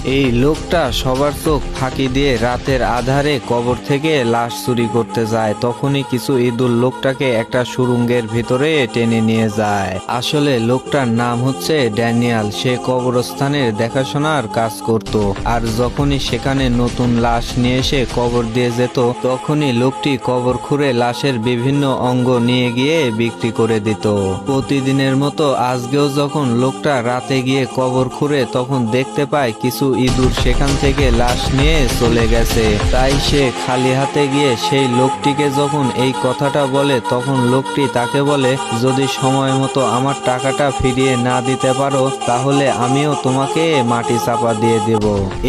এই লোকটা সবার চোখ ফাঁকি দিয়ে রাতের আধারে কবর থেকে লাশ চুরি করতে যায়। তখনই কিছু ইঁদুর লোকটাকে একটা সুড়ঙ্গের ভিতরে টেনে নিয়ে যায়। আসলে লোকটার নাম হচ্ছে ড্যানিয়াল। সে কবরস্থানের দেখাশোনার কাজ করত, আর যখনই সেখানে নতুন লাশ নিয়ে এসে কবর দিয়ে যেত, তখনই লোকটি কবর খুঁড়ে লাশের বিভিন্ন অঙ্গ নিয়ে গিয়ে বিক্রি করে দিত। প্রতিদিনের মতো আজকেও যখন লোকটা রাতে গিয়ে কবর খুঁড়ে, তখন দেখতে পায় কিছু ইঁদুর সেখান থেকে লাশ নিয়ে চলে গেছে। তাই সে খালি হাতে গিয়ে সেই লোকটিকে যখন এই কথাটা বলে, তখন লোকটি তাকে বলে, যদি সময় মতো আমার টাকাটা ফিরিয়ে না দিতে পারো, তাহলে আমিও তোমাকে মাটি চাপা দিয়ে দেব।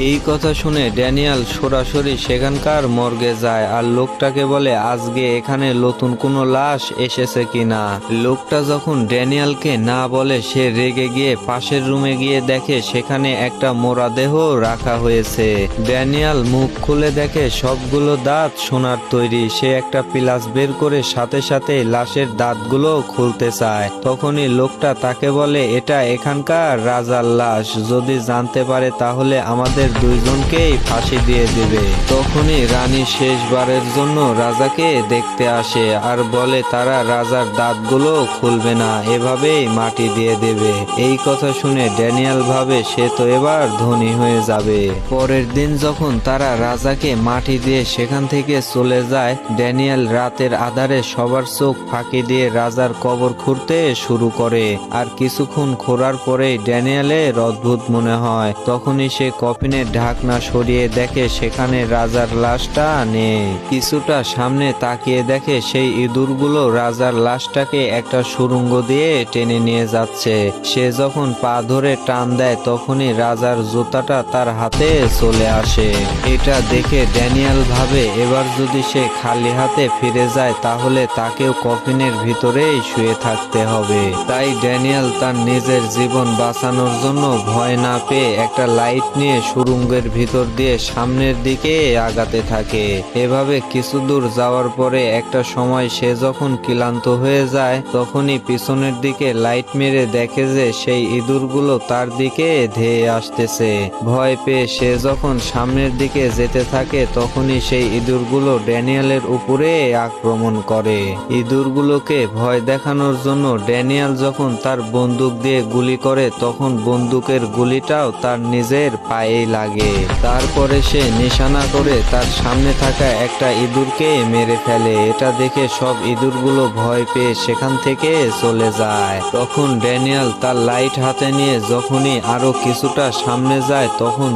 এই কথা শুনে ড্যানিয়াল সরাসরি সেখানকার মর্গে যায় আর লোকটাকে বলে আজকে এখানে নতুন কোনো লাশ এসেছে কিনা। লোকটা যখন ড্যানিয়ালকে না বলে, সে রেগে গিয়ে পাশের রুমে গিয়ে দেখে সেখানে একটা মোরা দেহ রাখা হয়েছে। ড্যানিয়াল মুখ খুলে দেখে সবগুলো দাঁত সোনার তৈরি। সে একটা পিলাস বের করে সাথে সাথে লাশের দাঁতগুলো খুলতে চায়। তখনই লোকটা তাকে বলে, এটা এখানকার রাজার লাশ, যদি জানতে পারে তাহলে আমাদের দুইজনকেই ফাঁসি দিয়ে দেবে। তখনই রানী শেষবারের জন্য রাজাকে দেখতে আসে আর বলে তারা রাজার দাঁতগুলো খুলবে না, এভাবেই মাটি দিয়ে দেবে। এই কথা শুনে ড্যানিয়াল ভাবে সে তো এবার ধনী হয়ে যাবে। পরের দিন যখন তারা রাজাকে মাটি দিয়ে সেখান থেকে চলে যায়, ড্যানিয়াল রাতের আধারে সবার চোখ ফাঁকি দিয়ে রাজার কবর খুঁড়তে শুরু করে। আর কিছুক্ষণ খোঁড়ার পরেই ড্যানিয়ালের অদ্ভুত মনে হয়। তখনই সে কফিনের ঢাকনা সরিয়ে দেখে সেখানে রাজার লাশটা নেই। কিছুটা সামনে তাকিয়ে দেখে সেই ইঁদুরগুলো রাজার লাশটাকে একটা সুড়ঙ্গ দিয়ে টেনে নিয়ে যাচ্ছে। সে যখন পা ধরে টান দেয়, তখনই রাজার জুতাটা তার হাতে চলে আসে। এটা দেখে ড্যানিয়াল ভাবে এবার যদি সে খালি হাতে ফিরে যায়, তাহলে তাকেও কফিনের ভিতরেই শুয়ে থাকতে হবে। তাই ড্যানিয়াল তার নিজের জীবন বাঁচানোর জন্য ভয় না পেয়ে একটা লাইট নিয়ে সুড়ঙ্গের ভিতর দিয়ে সামনের দিকে আগাতে থাকে। এভাবে কিছু দূর যাওয়ার পরে একটা সময় সে যখন ক্লান্ত হয়ে যায়, তখনই পিছনের দিকে লাইট মেরে দেখে যে সেই ইঁদুরগুলো তার দিকে ধেয়ে আসতেছে। ভয় পেয়ে সে যখন সামনের দিকে যেতে থাকে, তখনই সেই ইঁদুরগুলো ড্যানিয়ালের উপরে আক্রমণ করে। ইঁদুরগুলোকে ভয় দেখানোর জন্য ড্যানিয়াল যখন তার বন্দুক দিয়ে গুলি করে, তখন বন্দুকের গুলিটাও তার নিজের পায়েই লাগে। তারপরে সে নিশানা করে তার সামনে থাকা একটা ইঁদুরকে মেরে ফেলে। এটা দেখে সব ইঁদুরগুলো ভয় পেয়ে সেখান থেকে চলে যায়। তখন ড্যানিয়াল তার লাইট হাতে নিয়ে যখনই আরো কিছুটা সামনে যায়, তখন